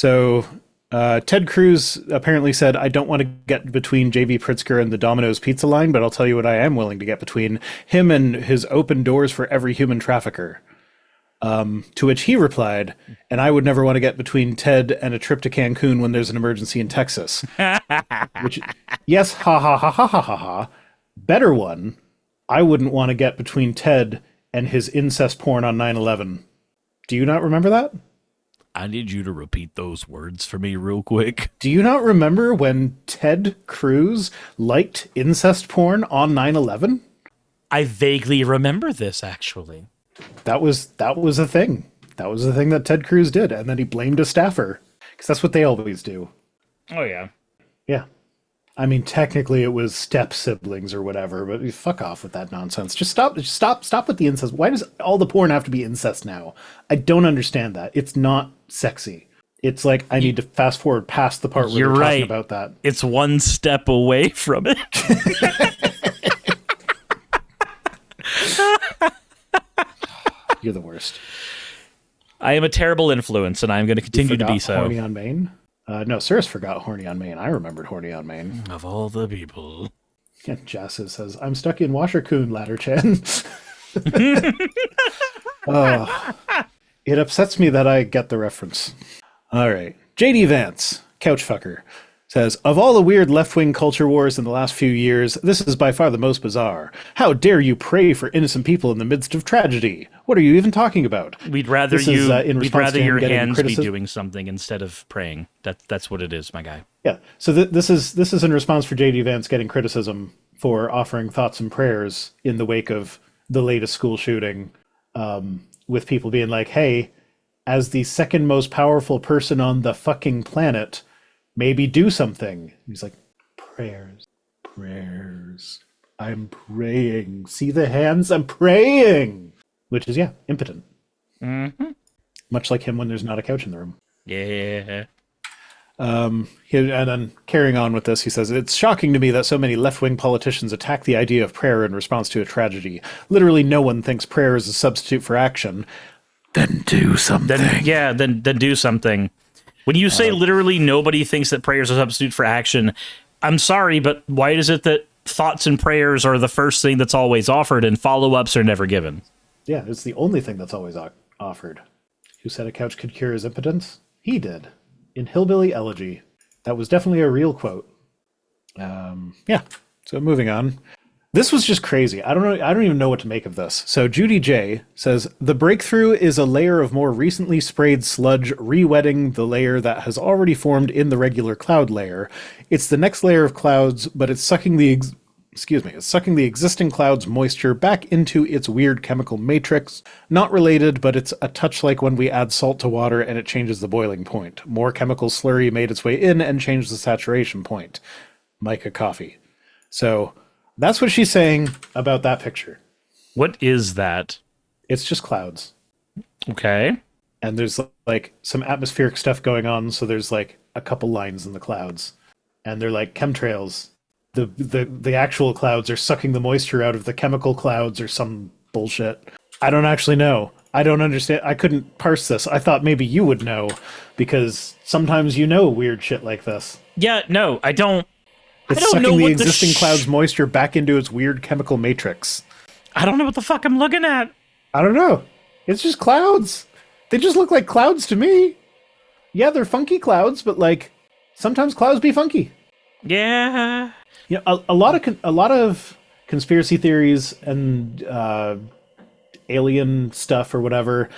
So Ted Cruz apparently said, I don't want to get between JV Pritsker and the Domino's pizza line, but I'll tell you what I am willing to get between him and his open doors for every human trafficker. To which he replied, and I would never want to get between Ted and a trip to Cancun when there's an emergency in Texas. Which, yes, ha ha ha ha ha ha ha. Better one, I wouldn't want to get between Ted and his incest porn on 9/11. Do you not remember that? I need you to repeat those words for me real quick. Do you not remember when Ted Cruz liked incest porn on 9/11? I vaguely remember this, actually. That was a thing. That was the thing that Ted Cruz did, and then he blamed a staffer, because that's what they always do. Oh, yeah. Yeah. I mean, technically it was step siblings or whatever, but fuck off with that nonsense. Just stop with the incest. Why does all the porn have to be incest now? I don't understand that. It's not sexy. It's like I need to fast forward past the part where You're they're right. talking about that. It's one step away from it. You're the worst. I am a terrible influence, and I'm going to continue to be so. Horny on Main? No, Suris forgot Horny on Main. I remembered Horny on Main. Of all the people. And Jassa says, I'm stuck in Washercoon, Ladder-chan. It upsets me that I get the reference. All right. JD Vance, Couchfucker, says, of all the weird left-wing culture wars in the last few years, this is by far the most bizarre. How dare you pray for innocent people in the midst of tragedy? What are you even talking about? We'd rather This is, we'd rather your hands be criticism. doing something instead of praying. That's what it is, my guy. Yeah. So this is in response for JD Vance getting criticism for offering thoughts and prayers in the wake of the latest school shooting, with people being like, hey, as the second most powerful person on the fucking planet, maybe do something. He's like, prayers. I'm praying. See the hands? I'm praying. Which is, yeah, impotent. Mm-hmm. Much like him when there's not a couch in the room. Yeah. And then carrying on with this, he says, it's shocking to me that so many left-wing politicians attack the idea of prayer in response to a tragedy. Literally no one thinks prayer is a substitute for action. Then do something. Then do something. When you say literally nobody thinks that prayer is a substitute for action, I'm sorry, but why is it that thoughts and prayers are the first thing that's always offered and follow-ups are never given? Yeah, it's the only thing that's always offered. Who said a couch could cure his impotence? He did. In Hillbilly Elegy. That was definitely a real quote. Yeah, so moving on. This was just crazy. I don't even know what to make of this. So Judy J says, the breakthrough is a layer of more recently sprayed sludge re-wetting the layer that has already formed in the regular cloud layer. It's the next layer of clouds, but it's sucking the existing cloud's moisture back into its weird chemical matrix. Not related, but it's a touch like when we add salt to water and it changes the boiling point. More chemical slurry made its way in and changed the saturation point. Micah Coffee. So that's what she's saying about that picture. What is that? It's just clouds. Okay. And there's like some atmospheric stuff going on, so there's like a couple lines in the clouds. And they're like chemtrails. The actual clouds are sucking the moisture out of the chemical clouds or some bullshit. I don't actually know. I don't understand. I couldn't parse this. I thought maybe you would know, because sometimes you know weird shit like this. Yeah, no, I don't. It's I don't sucking know the what existing cloud's moisture back into its weird chemical matrix. I don't know what the fuck I'm looking at. I don't know. It's just clouds. They just look like clouds to me. Yeah, they're funky clouds, but like sometimes clouds be funky. Yeah. You know, a lot of conspiracy theories and alien stuff or whatever,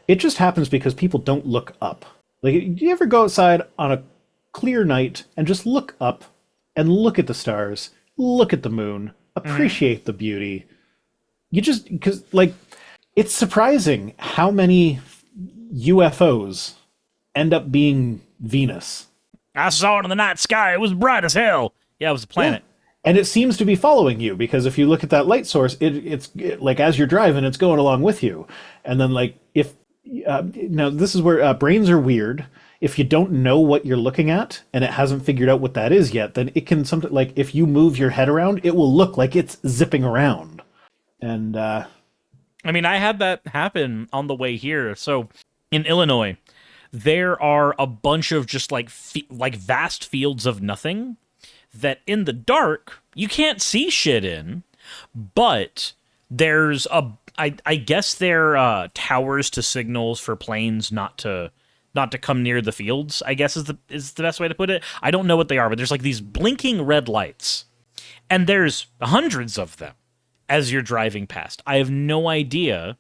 it just happens because people don't look up. Like, do you ever go outside on a clear night and just look up and look at the stars, look at the moon, appreciate the beauty? You just, because like, it's surprising how many UFOs end up being Venus. I saw it in the night sky. It was bright as hell. Yeah, it was a planet. Yeah. And it seems to be following you, because if you look at that light source, it's like as you're driving, it's going along with you. And then like if now this is where brains are weird. If you don't know what you're looking at and it hasn't figured out what that is yet, then it can something like if you move your head around, it will look like it's zipping around. And I mean, I had that happen on the way here. So in Illinois, there are a bunch of just like vast fields of nothing that in the dark you can't see shit in, but there's I guess they're towers to signals for planes not to come near the fields, I guess is the best way to put it. I don't know what they are, but there's like these blinking red lights, and there's hundreds of them as you're driving past. I have no idea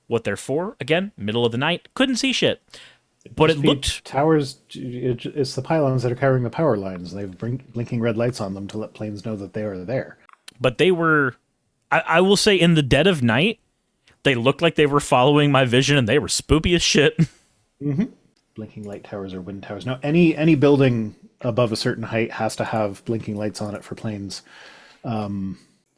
what they're for. Again, middle of the night, couldn't see shit. But it looked... Towers, it's the pylons that are carrying the power lines. They have blinking red lights on them to let planes know that they are there. But they were, I will say, in the dead of night, they looked like they were following my vision, and they were spoopy as shit. Mm-hmm. Blinking light towers or wind towers. Now, any building above a certain height has to have blinking lights on it for planes.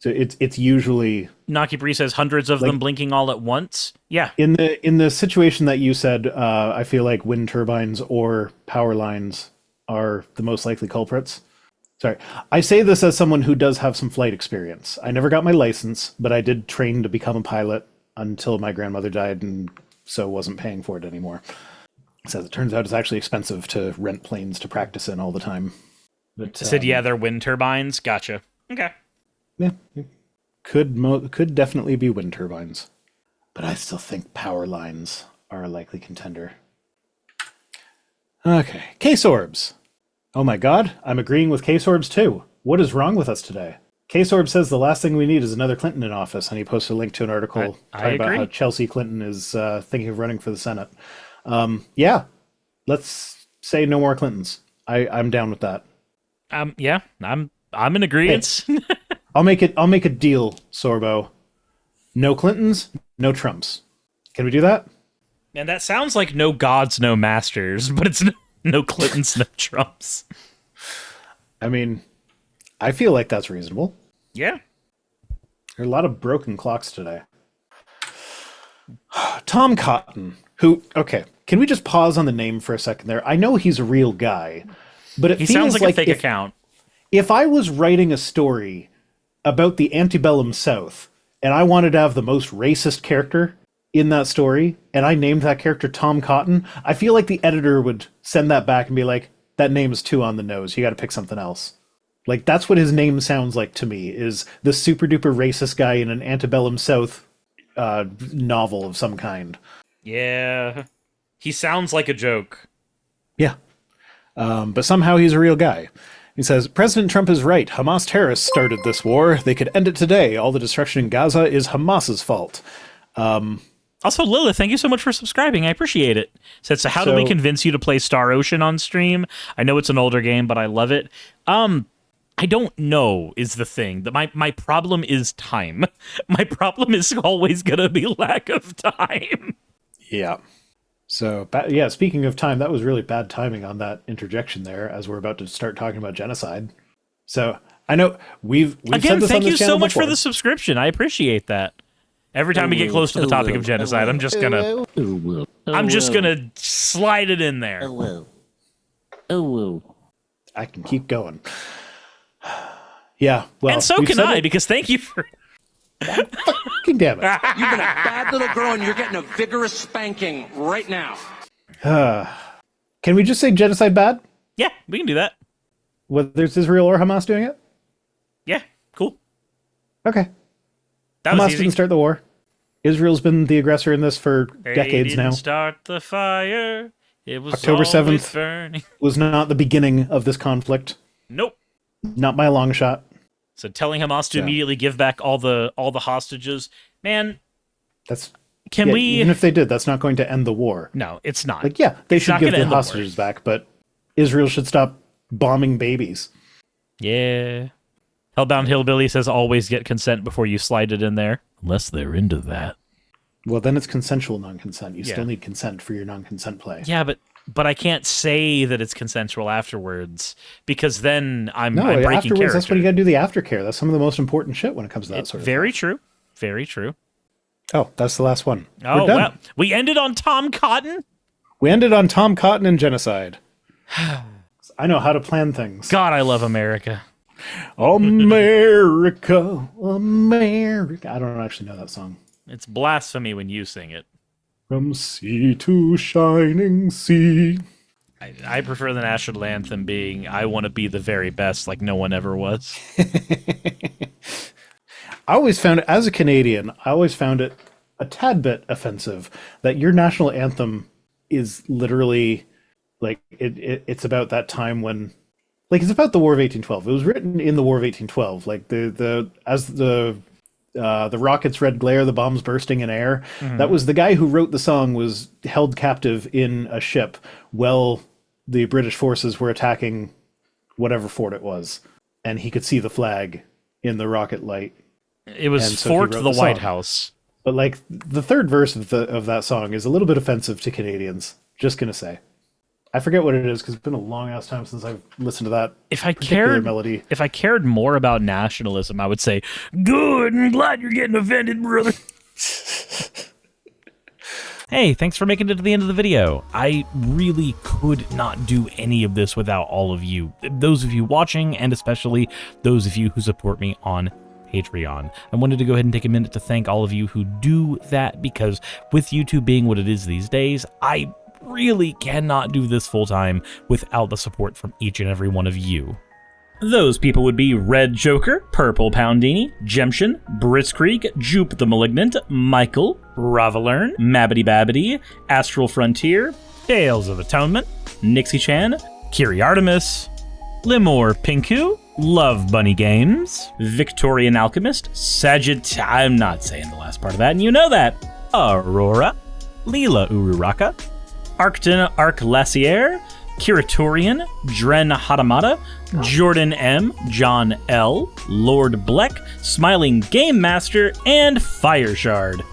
So it's usually... Naki Bree says hundreds of them blinking all at once. Yeah. In the situation that you said, I feel like wind turbines or power lines are the most likely culprits. Sorry. I say this as someone who does have some flight experience. I never got my license, but I did train to become a pilot until my grandmother died, and so wasn't paying for it anymore. So it turns out it's actually expensive to rent planes to practice in all the time. But, said, yeah, they're wind turbines. Gotcha. Okay. Yeah, could definitely be wind turbines, but I still think power lines are a likely contender. Okay, case orbs. Oh my god, I'm agreeing with case orbs too. What is wrong with us today? Case orb says the last thing we need is another Clinton in office, and he posted a link to an article talking about how Chelsea Clinton is thinking of running for the Senate. Yeah, let's say no more Clintons. I'm down with that. Yeah, I'm in agreement. Hey. I'll make a deal, Sorbo. No Clintons, no Trumps. Can we do that? And that sounds like no gods, no masters, but it's no Clintons, no Trumps. I mean, I feel like that's reasonable. Yeah. There are a lot of broken clocks today. Tom Cotton, who, okay, can we just pause on the name for a second there? I know he's a real guy, but he sounds like a fake account. If I was writing a story about the antebellum South, and I wanted to have the most racist character in that story, and I named that character Tom Cotton, I feel like the editor would send that back and be like, that name is too on the nose, you gotta pick something else. Like, that's what his name sounds like to me, is the super duper racist guy in an antebellum South novel of some kind. Yeah. He sounds like a joke. Yeah. But somehow he's a real guy. He says, President Trump is right. Hamas terrorists started this war. They could end it today. All the destruction in Gaza is Hamas's fault. Also, Lilith, thank you so much for subscribing. I appreciate it. Said, so how do we convince you to play Star Ocean on stream? I know it's an older game, but I love it. I don't know is the thing. My problem is time. My problem is always going to be lack of time. Yeah. So, yeah, speaking of time, that was really bad timing on that interjection there, as we're about to start talking about genocide. So, I know we've again, said this thank on this you channel so much before. for the subsubscription. I appreciate that. Every time we get close to the topic of genocide, I'm just gonna slide it in there. I can keep going. Yeah, well, and so can I, because thank you for... Fucking damn it. You've been a bad little girl and you're getting a vigorous spanking right now. Can we just say genocide bad? Yeah, we can do that. Whether it's Israel or Hamas doing it? Yeah, cool. Okay. That was Hamas easy. didn't start the war. Israel's been the aggressor in this for decades now. They didn't start the fire. It was October 7th burning. was not the beginning of this conflict. Nope. Not by a long shot. So telling Hamas to immediately give back all the hostages, man. Can we? Even if they did, that's not going to end the war. No, it's not. Like, yeah, they should give the hostages back, but Israel should stop bombing babies. Yeah. Hellbound Hillbilly says always get consent before you slide it in there, unless they're into that. Well, then it's consensual non-consent. You still need consent for your non-consent play. Yeah, but I can't say that it's consensual afterwards, because then I'm breaking afterwards, character. That's when you got to do the aftercare. That's some of the most important shit when it comes to that sort of Very stuff. true. Very true. Oh, that's the last one. Oh, we're done. well, we ended on Tom Cotton? We ended on Tom Cotton and genocide. I know how to plan things. God, I love America. America, America. I don't actually know that song. It's blasphemy when you sing it. From sea to shining sea. I prefer the national anthem being "I want to be the very best," like no one ever was. I always found it, as a Canadian, I always found it a tad bit offensive that your national anthem is literally like it's about that time when, like, it's about the War of 1812. It was written in the War of 1812, like the rockets' red glare, the bombs bursting in air. Mm-hmm. That was the guy who wrote the song was held captive in a ship while the British forces were attacking whatever fort it was, and he could see the flag in the rocket light. It was Fort the White House. But like the third verse of that song is a little bit offensive to Canadians. Just gonna say. I forget what it is because it's been a long ass time since I've listened to that melody. If I cared more about nationalism, I would say, "Good, I'm glad you're getting offended, brother." Hey, thanks for making it to the end of the video. I really could not do any of this without all of you. Those of you watching, and especially those of you who support me on Patreon. I wanted to go ahead and take a minute to thank all of you who do that, because with YouTube being what it is these days, I really cannot do this full time without the support from each and every one of you. Those people would be Red Joker, Purple Poundini, Jemshin, Britzkrieg, Jupe the Malignant, Michael, Ravalern, Mabbity Babbity, Astral Frontier, Tales of Atonement, Nixie Chan, Kiri Artemis, Limor Pinku, Love Bunny Games, Victorian Alchemist, I'm not saying the last part of that, and you know that, Aurora, Leela Ururaka, Arcton Arclacier, Curatorian, Dren Hadamata, Jordan M, John L, Lord Bleck, Smiling Game Master, and Fireshard.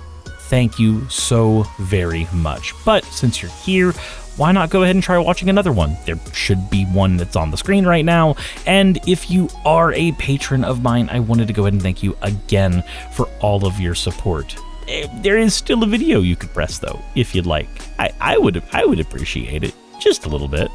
Thank you so very much. But since you're here, why not go ahead and try watching another one? There should be one that's on the screen right now. And if you are a patron of mine, I wanted to go ahead and thank you again for all of your support. There is still a video you could press though, if you'd like. I would appreciate it just a little bit.